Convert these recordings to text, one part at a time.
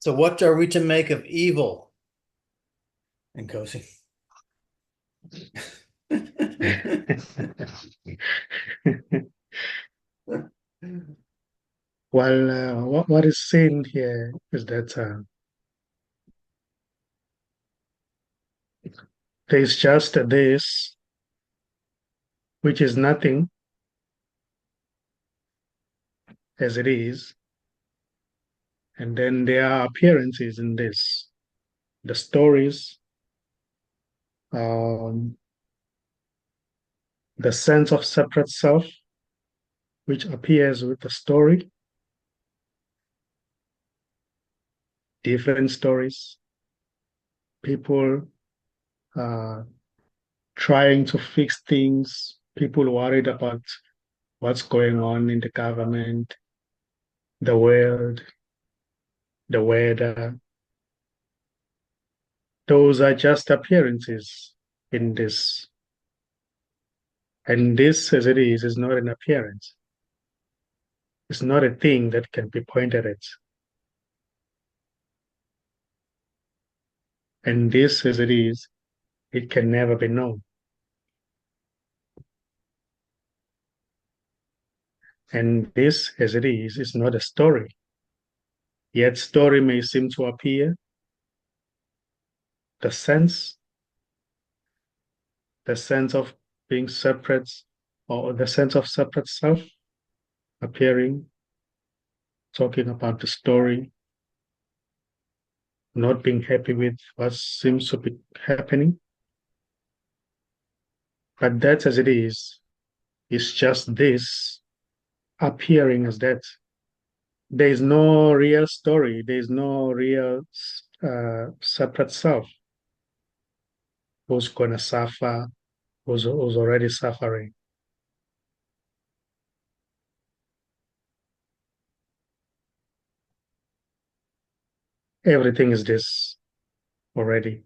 So what are we to make of evil? And Cozy. Well, what is seen here is that there's just this, which is nothing as it is, and then there are appearances in this, the stories, um, the sense of separate self, which appears with the story, different stories, people uh, trying to fix things, people worried about what's going on in the government, the world, the weather. Those are just appearances in this. And this, as it is not an appearance. It's not a thing that can be pointed at. And this, as it is, it can never be known. And this, as it is not a story. Yet story may seem to appear. The sense, the sense of being separate, or the sense of separate self appearing, talking about the story, not being happy with what seems to be happening. But that, as it is just this appearing as that. There is no real story. There is no real separate self who's going to suffer, who's already suffering. Everything is this already.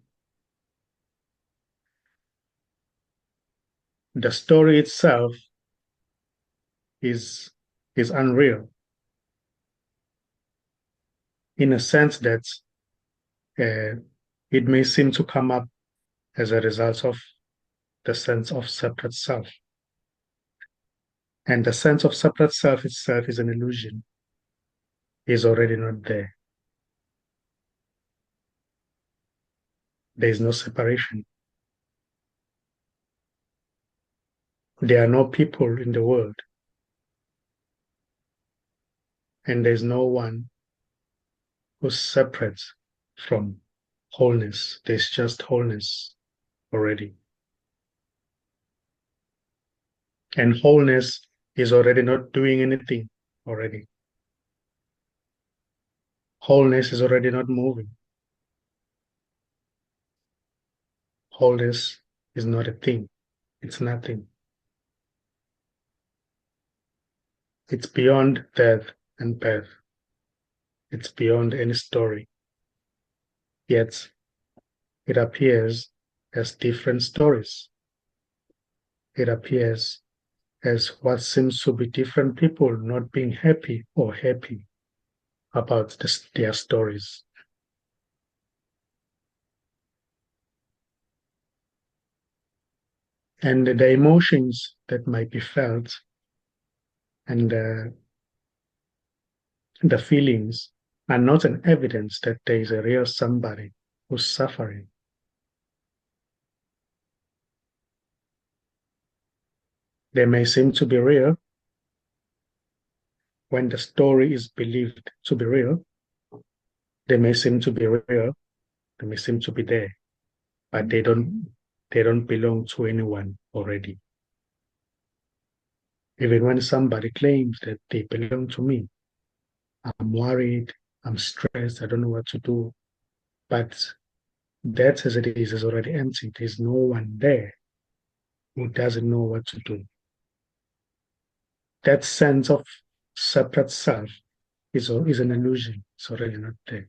The story itself is unreal in a sense that uh, it may seem to come up as a result of the sense of separate self. And the sense of separate self itself is an illusion, is already not there. There is no separation. There are no people in the world, and there's no one who's separate from wholeness. There's just wholeness already. And wholeness is already not doing anything already. Wholeness is already not moving. Wholeness is not a thing. It's nothing. It's beyond death and birth. It's beyond any story. Yet it appears as different stories. It appears as what seems to be different people not being happy or happy about their stories. And the emotions that might be felt and the feelings are not an evidence that there is a real somebody who's suffering. They may seem to be real when the story is believed to be real. They may seem to be real. They may seem to be there, but they don't belong to anyone already. Even when somebody claims that they belong to me, I'm worried, I'm stressed, I don't know what to do. But that as it is already empty. There's no one there who doesn't know what to do. That sense of separate self is an illusion. It's already not there.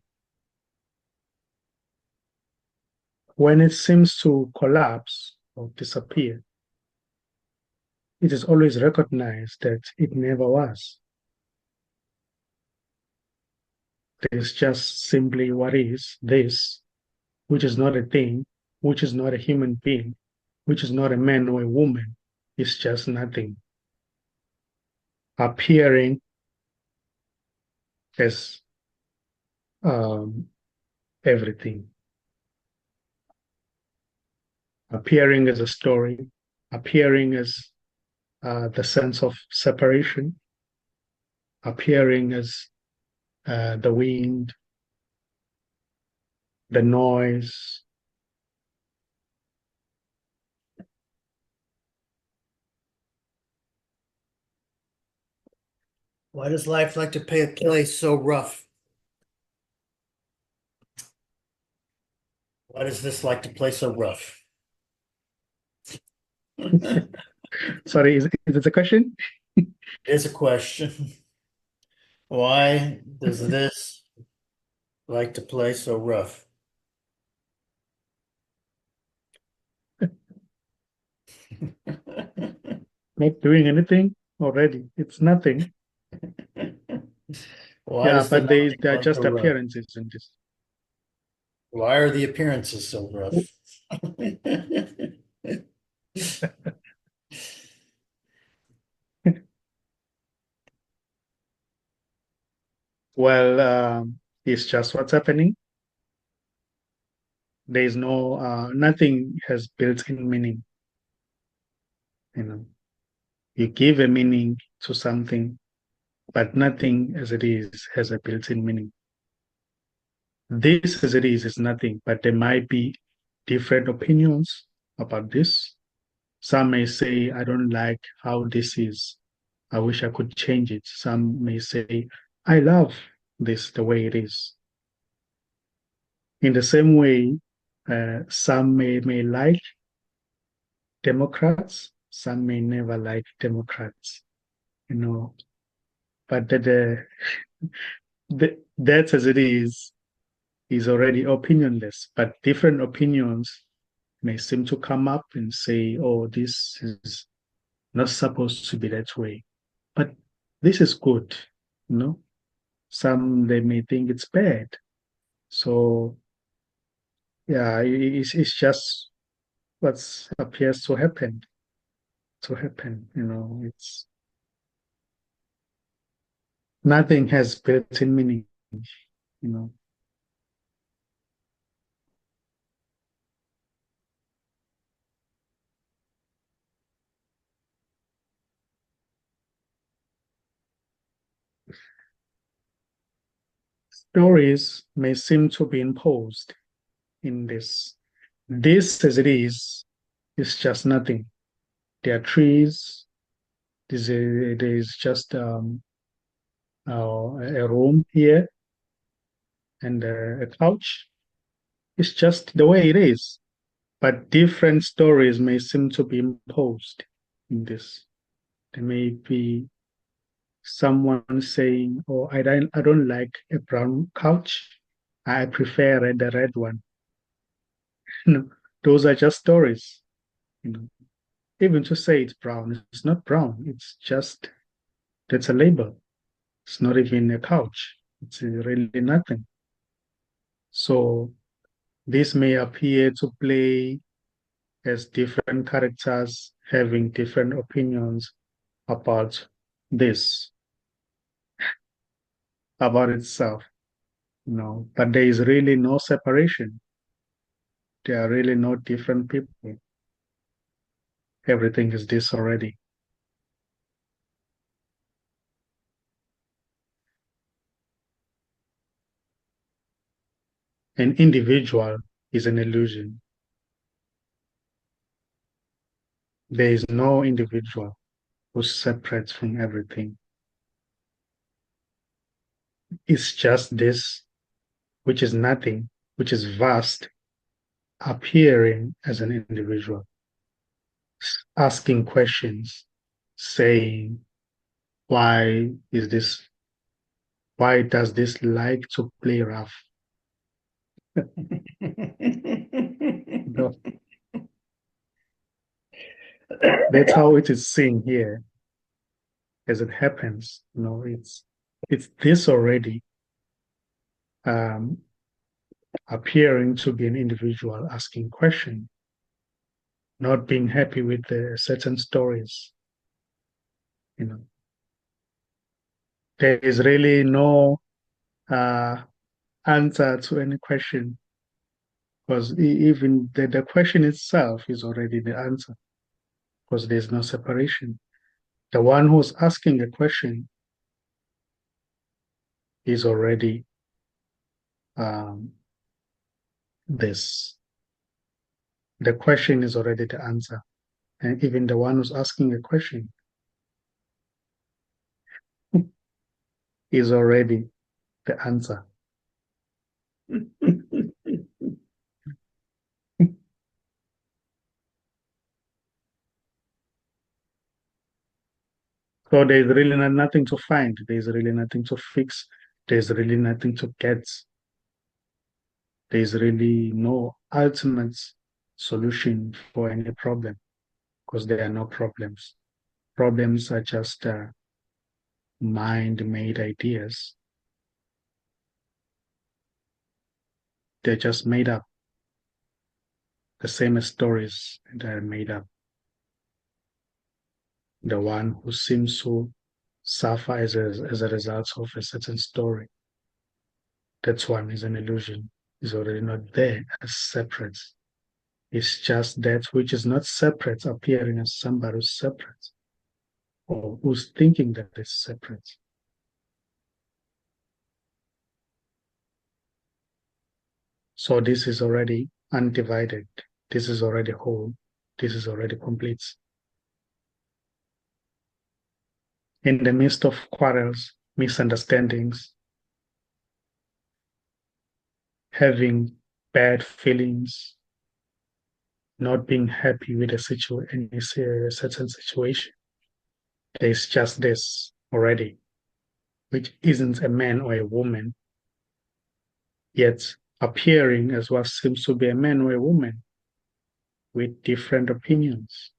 When it seems to collapse or disappear, it is always recognized that it never was. There's just simply what is this, which is not a thing, which is not a human being, which is not a man or a woman. It's just nothing. Appearing as um, everything. Appearing as a story, appearing as the sense of separation, appearing as the wind, the noise. Why does life like to play so rough? Why does this like to play so rough? It Sorry, is it a question? is a question. Why does this like to play so rough? Not doing anything already. It's nothing. Why Yeah, does the but they nothing they're like to just rough? appearances in this. Why are the appearances so rough? Well, it's just what's happening. There is no nothing has built-in meaning. You know, you give a meaning to something, but nothing as it is has a built-in meaning. This as it is nothing, but there might be different opinions about this. Some may say, I don't like how this is. I wish I could change it. Some may say, I love this the way it is. In the same way, some may like Democrats, some may never like Democrats, you know. But that as it is already opinionless. But different opinions may seem to come up and say, oh, this is not supposed to be that way. But this is good, you know. Some they may think it's bad. So yeah, it's just what appears to happen, you know. It's nothing has built-in meaning, you know. Stories may seem to be imposed in this. This as it is just nothing. There are trees. There's just a room here and a couch. It's just the way it is. But different stories may seem to be imposed in this. There may be someone saying, "Oh, I don't like a brown couch. I prefer the red one." You know, those are just stories. You know, even to say it's brown, it's not brown. It's just that's a label. It's not even a couch. It's really nothing. So this may appear to play as different characters having different opinions about this, about itself. No, but there is really no separation. There are really no different people. Everything is this already. An individual is an illusion. There is no individual who's separate from everything. It's just this, which is nothing, which is vast, appearing as an individual, asking questions, saying, why is this, why does this like to play rough? That's how it is seen here as it happens. You know, it's this already. um, appearing to be an individual asking questions, not being happy with certain stories. You know, there is really no uh, answer to any question because even the question itself is already the answer because there's no separation. The one who's asking a question is already um, this. The question is already the answer. And even the one who's asking a question is already the answer. So there's really nothing to find. There's really nothing to fix. There's really nothing to get. There's really no ultimate solution for any problem because there are no problems. Problems are just mind-made ideas. They're just made up, the same as stories that are made up. The one who seems to suffer as a result of a certain story, that one is an illusion, is already not there as separate. It's just that which is not separate appearing as somebody who's separate or who's thinking that it's separate. So this is already undivided. This is already whole. This is already complete. In the midst of quarrels, misunderstandings, having bad feelings, not being happy with any certain situation, there's just this already, which isn't a man or a woman, yet appearing as what seems to be a man or a woman with different opinions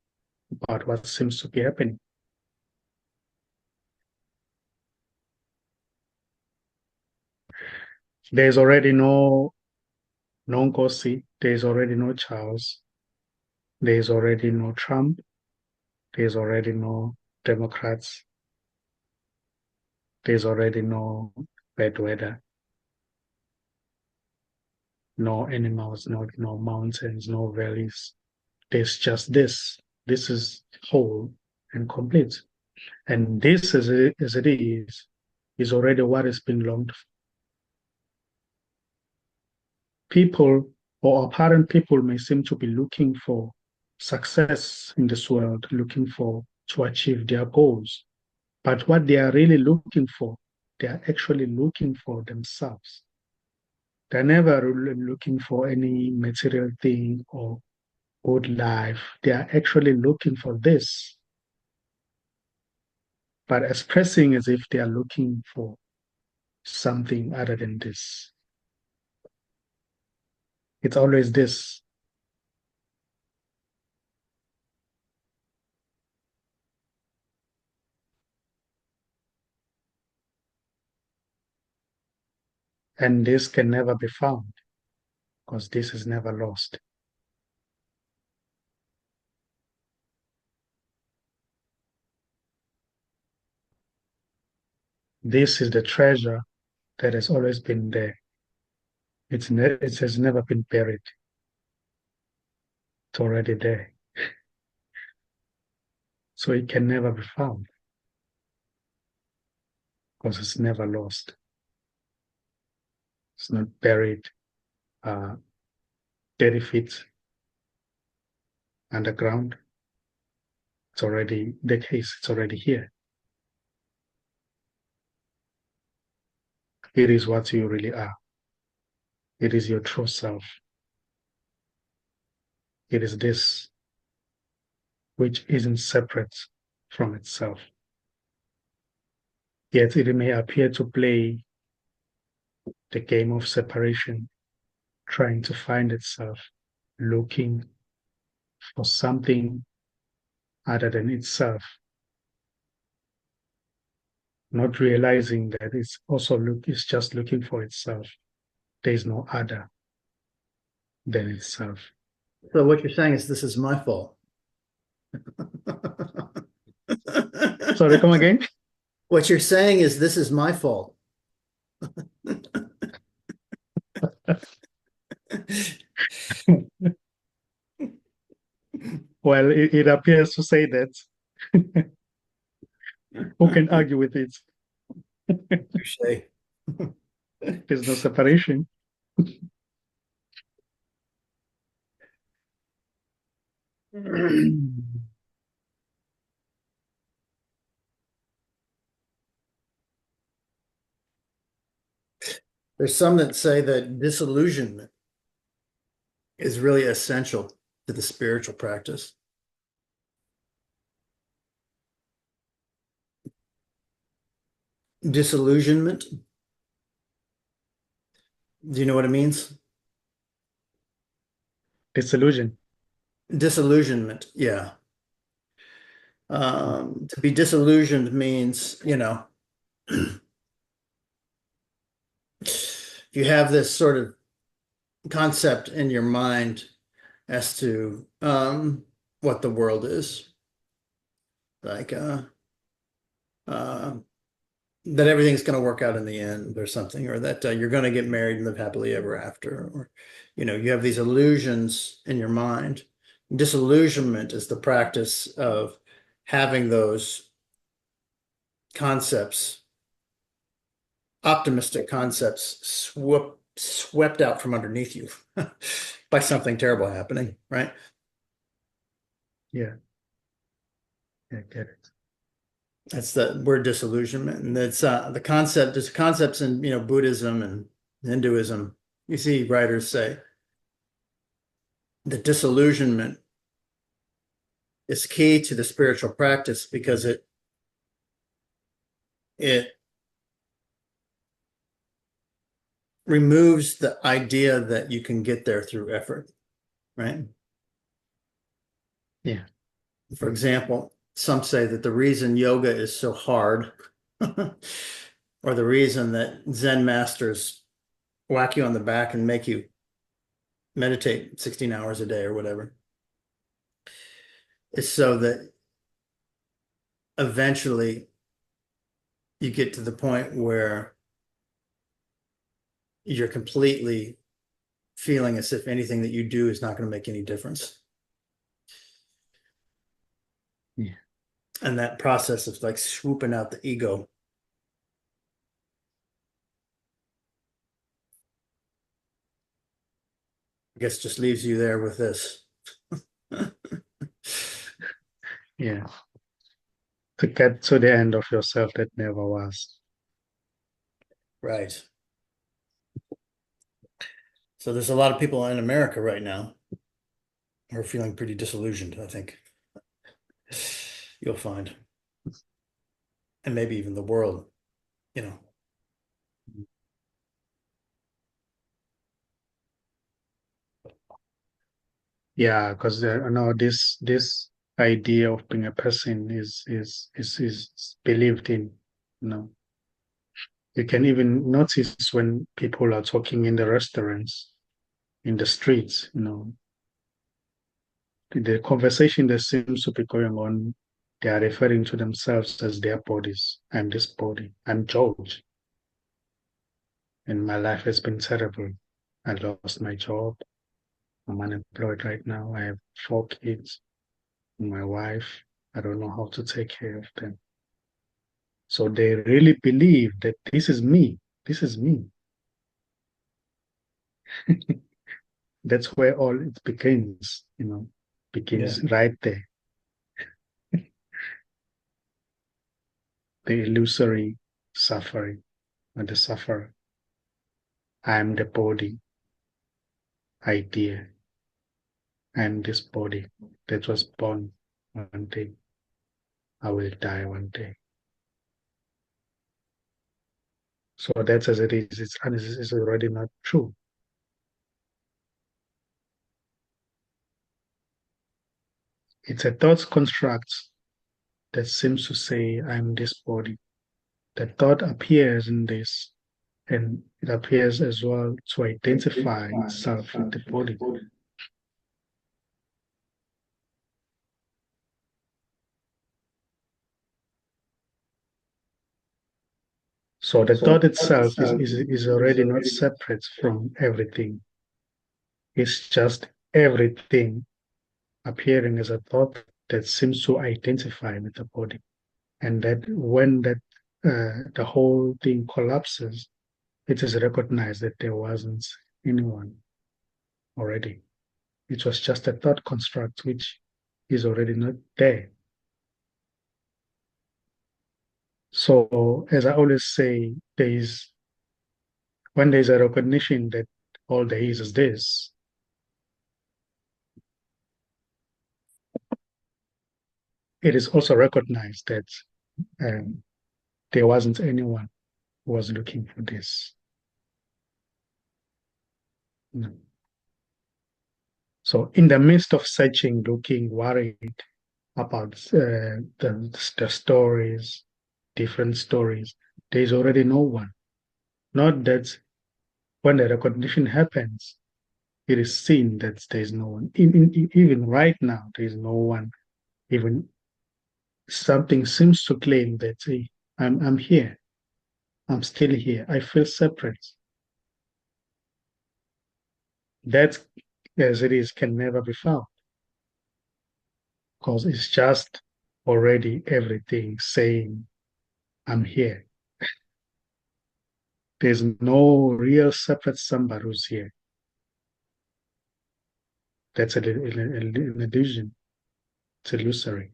about what seems to be happening. There's already no Nkosi, there's already no Charles, there's already no Trump, there's already no Democrats, there's already no bad weather, no animals, no mountains, no valleys. There's just this. This is whole and complete. And this, as it is already what has been longed for. People or apparent people may seem to be looking for success in this world, looking for to achieve their goals. But what they are really looking for, they are actually looking for themselves. They're never really looking for any material thing or good life. They are actually looking for this, but expressing as if they are looking for something other than this. It's always this. And this can never be found because this is never lost. This is the treasure that has always been there. It has never been buried. It's already there. So it can never be found because it's never lost. It's not buried 30 feet underground. It's already the case. It's already here. It is what you really are. It is your true self. It is this which isn't separate from itself. Yet it may appear to play the game of separation, trying to find itself, looking for something other than itself, not realizing that it's just looking for itself. there is no other than itself. So what you're saying is this is my fault. Sorry, come again? What you're saying is this is my fault. Well, it appears to say that. Who can argue with it? Touche. There's no separation. There's some that say that disillusionment is really essential to the spiritual practice. Disillusionment. Do you know what it means? Disillusion. Disillusionment. Yeah. To be disillusioned means, you have this sort of concept in your mind as to what the world is. Like uh, that everything's going to work out in the end or something, or that you're going to get married and live happily ever after, or you have these illusions in your mind. Disillusionment is the practice of having those concepts, optimistic concepts, swept out from underneath you by something terrible happening, right? Yeah. I get it. That's the word disillusionment, and that's the concept. There's concepts in Buddhism and Hinduism. You see writers say that disillusionment is key to the spiritual practice because it removes the idea that you can get there through effort, right? Yeah. For example, some say that the reason yoga is so hard, or the reason that Zen masters whack you on the back and make you meditate 16 hours a day or whatever, is so that eventually you get to the point where you're completely feeling as if anything that you do is not going to make any difference. Yeah. And that process of like swooping out the ego. I guess just leaves you there with this. Yeah. To get to the end of yourself that never was. Right. So there's a lot of people in America right now who are feeling pretty disillusioned, I think. You'll find. And maybe even the world, you know. Yeah, because this idea of being a person is believed in. You know, you can even notice when people are talking in the restaurants, in the streets. You know, the conversation that seems to be going on, they are referring to themselves as their bodies. I'm this body. I'm George, and my life has been terrible. I lost my job. I'm unemployed right now. I have 4 kids. My wife, I don't know how to take care of them. So they really believe that this is me. This is me. That's where all it begins, Yeah. begins right there. The illusory suffering or the sufferer. I am the body idea. I am this body that was born one day. I will die one day. So that's as it is. It's already not true. It's a thought construct that seems to say, I'm this body. The thought appears in this and it appears as well to identify itself with the body. So the thought itself is already not separate from everything. It's just everything appearing as a thought that seems to identify with the body. And that when the whole thing collapses, it is recognized that there wasn't anyone already. It was just a thought construct which is already not there. So, as I always say, when there's a recognition that all there is this, it is also recognized that um, there wasn't anyone who was looking for this. No. So, in the midst of searching, looking, worried about the stories, different stories, there is already no one. Not that when the recognition happens, it is seen that there is no one. Even right now, there is no one. Even something seems to claim that, hey, I'm here. I'm still here. I feel separate. That, as it is, can never be found because it's just already everything saying, I'm here. There's no real separate somebody who's here. That's an illusion. It's illusory.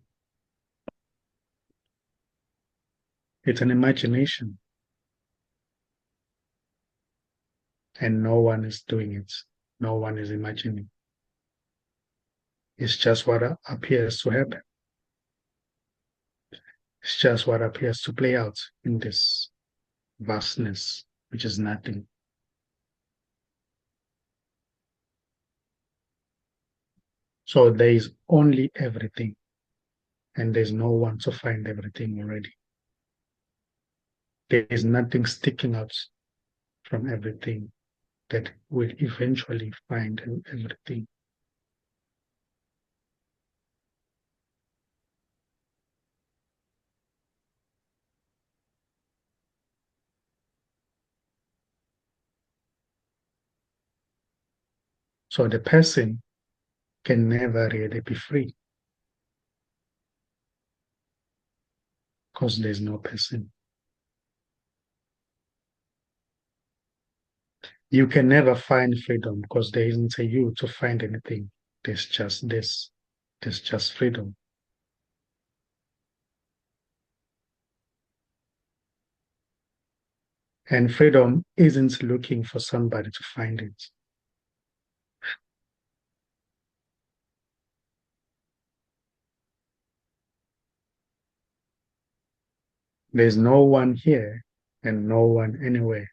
It's an imagination. And no one is doing it. No one is imagining. It's just what appears to happen. It's just what appears to play out in this vastness, which is nothing. So there is only everything, and there's no one to find everything already. There is nothing sticking out from everything that will eventually find everything. So the person can never really be free because there's no person. You can never find freedom because there isn't a you to find anything. There's just this. There's just freedom. And freedom isn't looking for somebody to find it. There's no one here and no one anywhere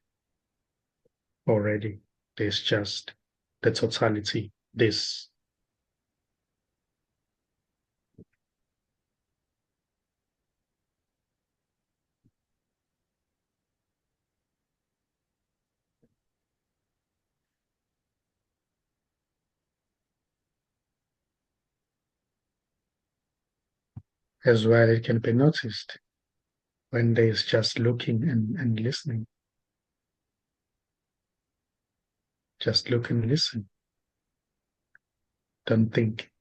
already. There's just the totality, this. As well, it can be noticed when there's just looking and listening. Just look and listen. Don't think.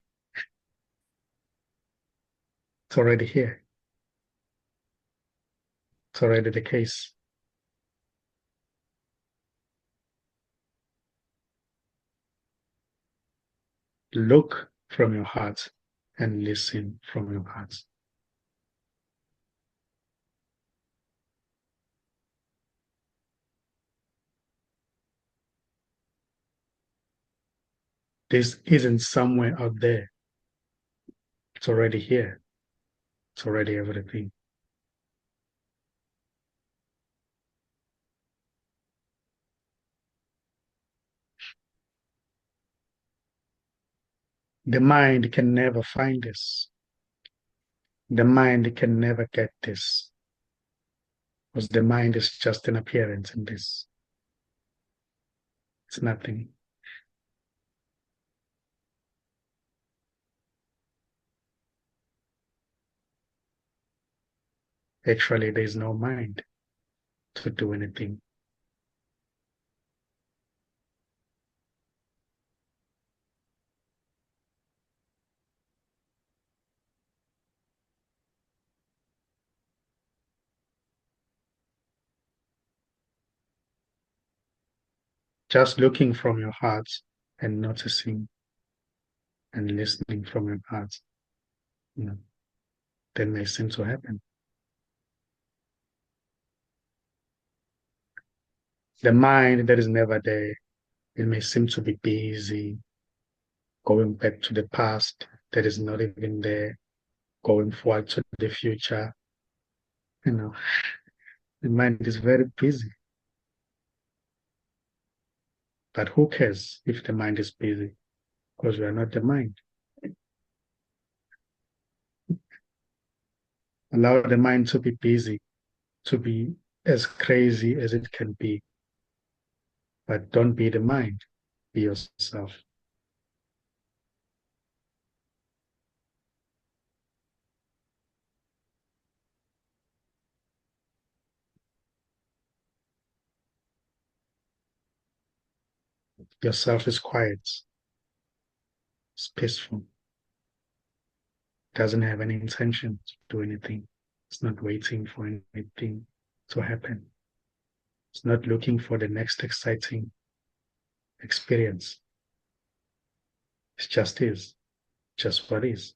It's already here. It's already the case. Look from your heart and listen from your heart. This isn't somewhere out there. It's already here. It's already everything. The mind can never find this. The mind can never get this. Because the mind is just an appearance in this. It's nothing. Actually, there is no mind to do anything. Just looking from your heart and noticing and listening from your heart, you know, that may seem to happen. The mind that is never there, it may seem to be busy, going back to the past that is not even there, going forward to the future. You know, the mind is very busy. But who cares if the mind is busy? Because we are not the mind. Allow the mind to be busy, to be as crazy as it can be. But don't be the mind, be yourself. Yourself is quiet, it's peaceful, doesn't have any intention to do anything. It's not waiting for anything to happen. It's not looking for the next exciting experience. It just is, just what is.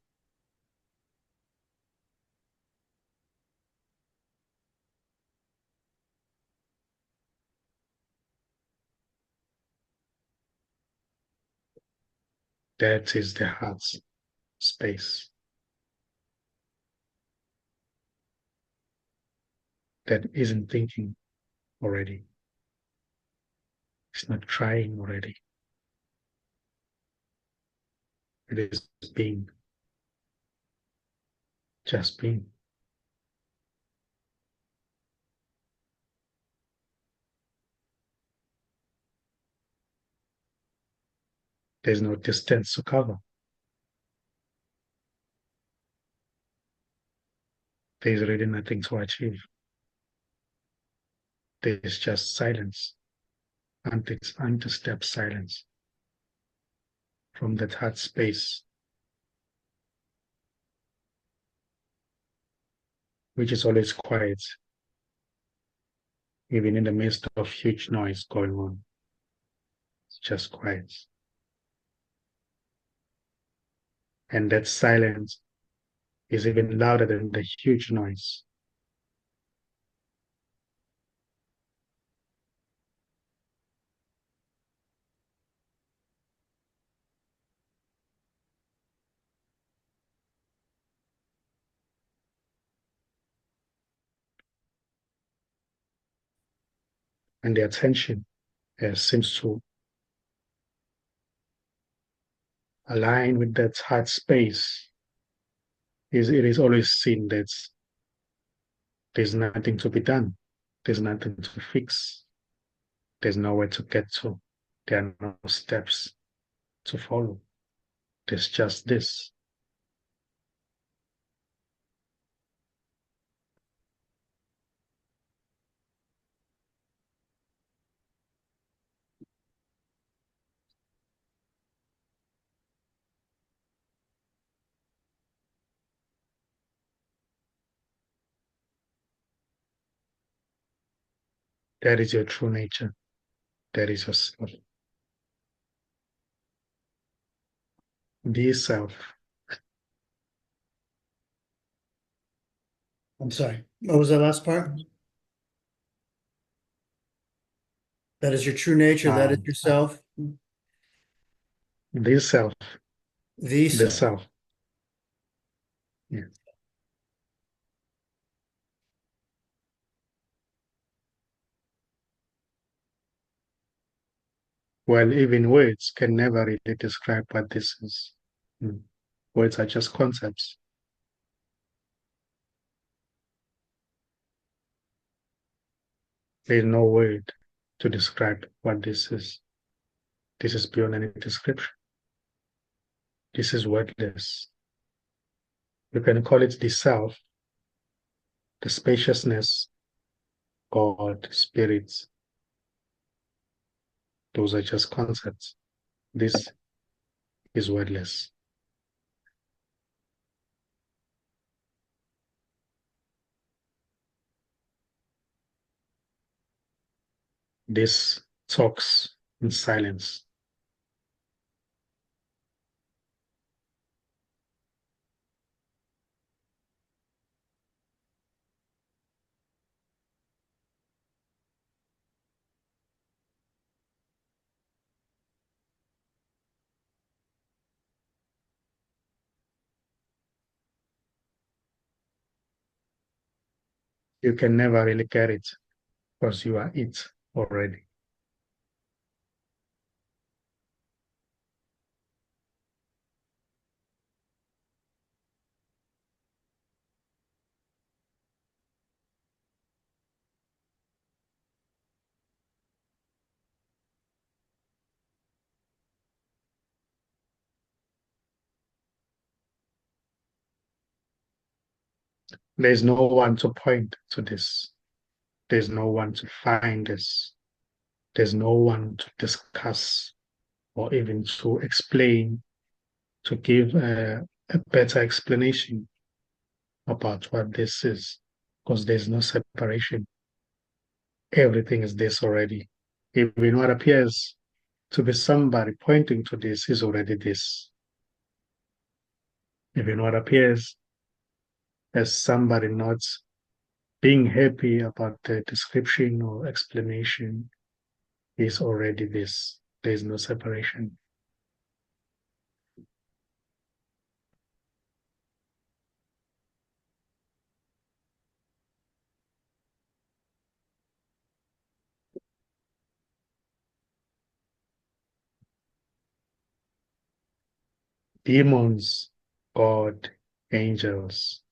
That is the heart's space. That isn't thinking already. It's not trying already. It is being, just being. There's no distance to cover. There's really nothing to achieve. There's just silence, undisturbed silence from that heart space, which is always quiet, even in the midst of huge noise going on. It's just quiet. And that silence is even louder than the huge noise. And the attention seems to align with that heart space. It is always seen that there's nothing to be done. There's nothing to fix. There's nowhere to get to. There are no steps to follow. There's just this. That is your true nature. That is yourself. Be yourself. I'm sorry. What was that last part? That is your true nature. That is yourself. Be yourself. The The self. self. Yeah. Well, even words can never really describe what this is. Mm. Words are just concepts. There is no word to describe what this is. This is beyond any description. This is wordless. You can call it the self, the spaciousness, God, spirits. Those are just concepts. This is wordless. This talks in silence. You can never really get it because you are it already. There's no one to point to this. There's no one to find this. There's no one to discuss or even to explain, to give a better explanation about what this is, because there's no separation. Everything is this already. Even what appears to be somebody pointing to this is already this. Even what appears as somebody not being happy about the description or explanation is already this. There's no separation. Demons, God, angels,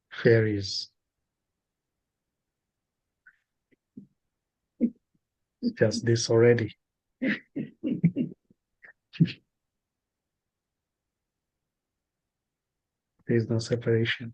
fairies, just this already. There's no separation.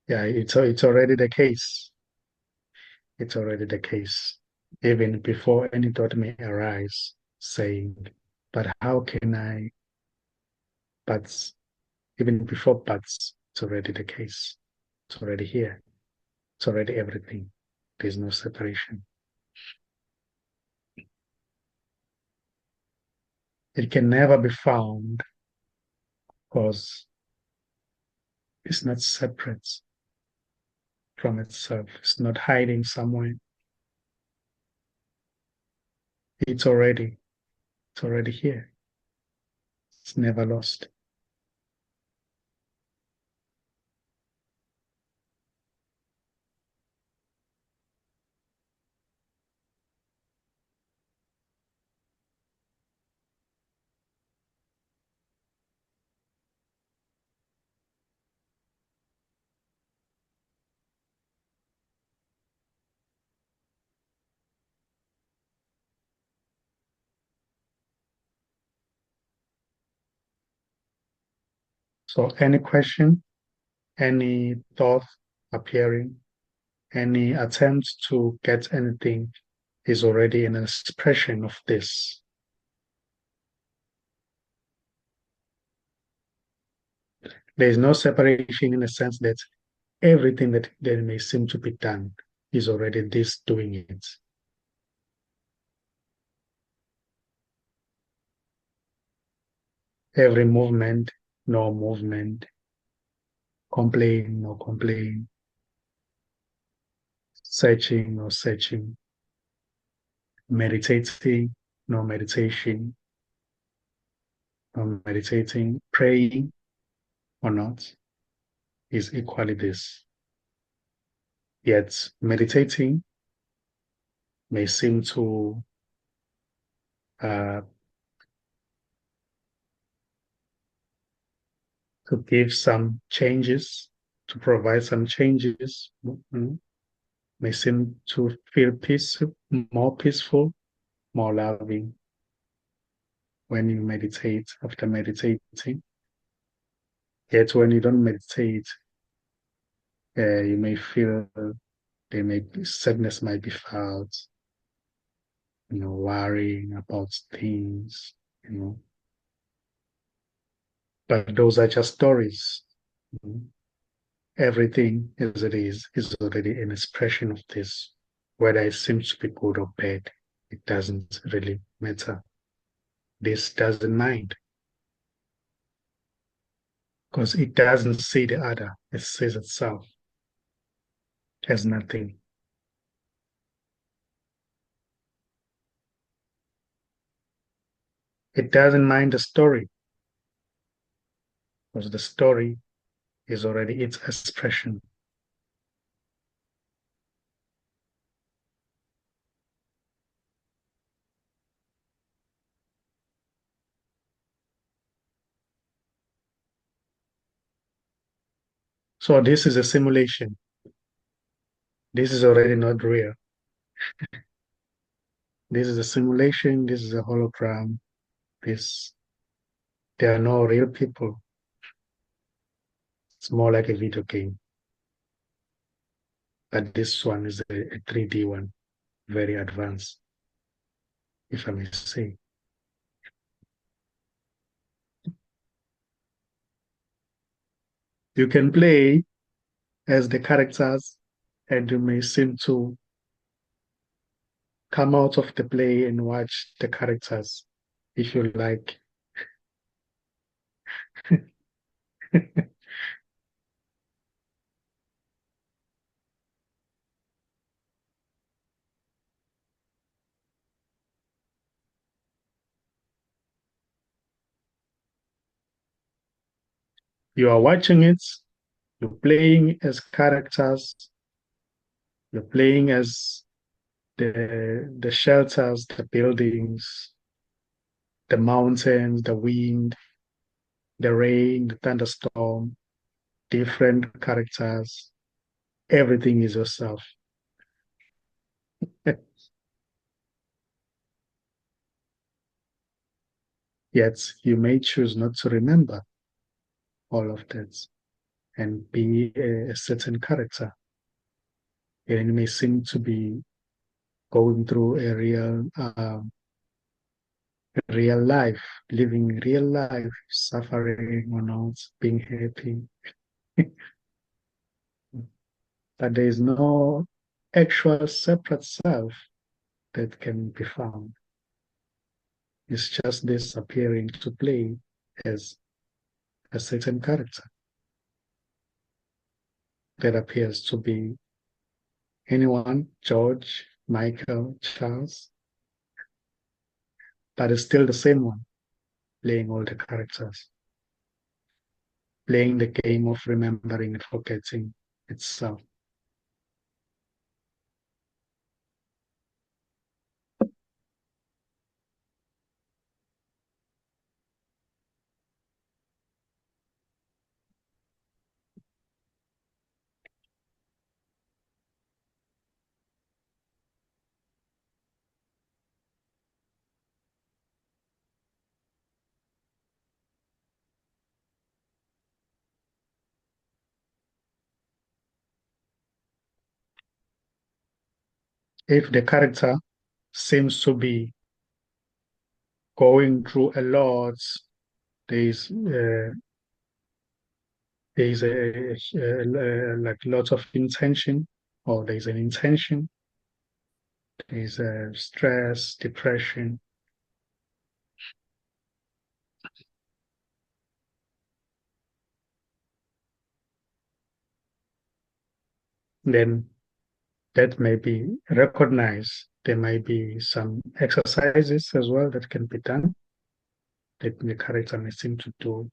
Yeah, it's already the case. It's already the case. Even before any thought may arise, saying, but how can I? But even before buts, it's already the case. It's already here. It's already everything. There's no separation. It can never be found because it's not separate from itself. It's not hiding somewhere. It's already, it's already here. It's never lost. So any question, any thought appearing, any attempt to get anything is already an expression of this. There is no separation in the sense that everything that may seem to be done is already this doing it. Every movement, no movement. Complain, no complain. Searching, no searching. Meditating, no meditation. No meditating. Praying or not is equally this. Yet meditating may seem uh, to give some changes, to provide some changes, may seem to feel peaceful, more loving when you meditate after meditating. Yet when you don't meditate, you may feel sadness might be felt, worrying about things, you know. But those are just stories. Everything as it is already an expression of this. Whether it seems to be good or bad, it doesn't really matter. This doesn't mind because it doesn't see the other. It sees itself as nothing. It doesn't mind the story because the story is already its expression. So this is a simulation. This is already not real. This is a simulation. This is a hologram. There are no real people. It's more like a video game. But this one is a 3D one, very advanced, if I may say. You can play as the characters and you may seem to come out of the play and watch the characters if you like. You are watching it, you're playing as characters, you're playing as the shelters, the buildings, the mountains, the wind, the rain, the thunderstorm, different characters. Everything is yourself. Yet you may choose not to remember all of that and be a certain character. And it may seem to be going through a real life, living real life, suffering or not, being happy. But there is no actual separate self that can be found. It's just this appearing to play as a certain character that appears to be anyone, George, Michael, Charles, but it's still the same one, playing all the characters, playing the game of remembering and forgetting itself. If the character seems to be going through a lot, there's uh, there's like lots of intention, or there's an intention, there's stress, depression. then that may be recognized. There might be some exercises as well that can be done that the character may seem to do,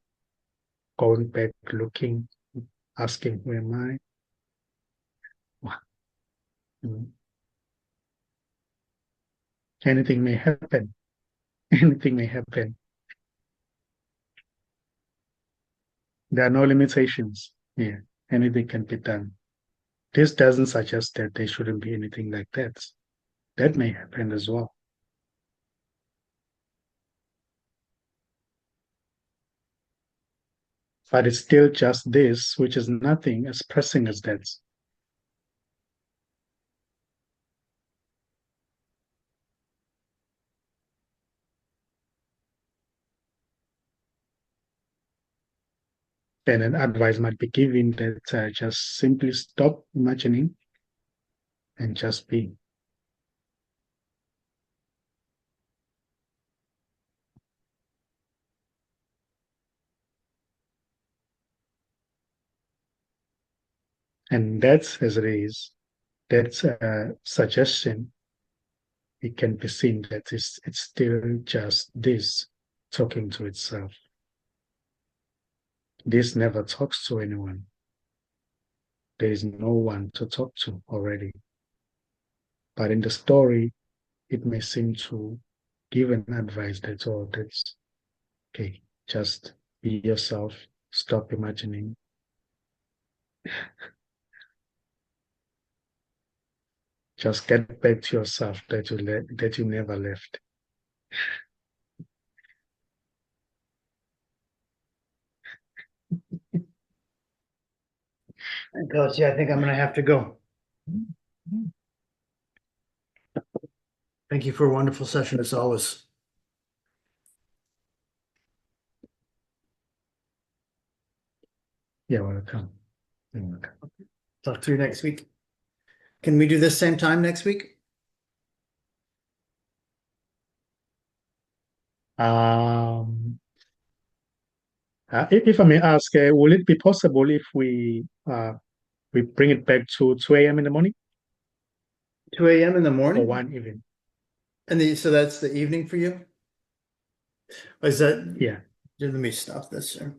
going back, looking, asking, who am I? Mm. Anything may happen. Anything may happen. There are no limitations here. Anything can be done. This doesn't suggest that there shouldn't be anything like that. That may happen as well. But it's still just this, which is nothing as pressing as that. Then an advice might be given that just simply stop imagining and just be. And that's as it is. That's a suggestion. It can be seen that it's still just this talking to itself. This never talks to anyone. There is no one to talk to already. But in the story, it may seem to give an advice that's all that's okay. Just be yourself. Stop imagining. Just get back to yourself that you never left. Coach, yeah, I think I'm gonna have to go. Thank you for a wonderful session as always. You're welcome. You're welcome. Talk to you next week. Can we do this same time next week? Um, if I may ask, will it be possible if we bring it back to 2 a.m. in the morning 2 a.m. in the or morning? 1 even? So that's the evening for you? Or is that, Yeah. let me stop this, sir.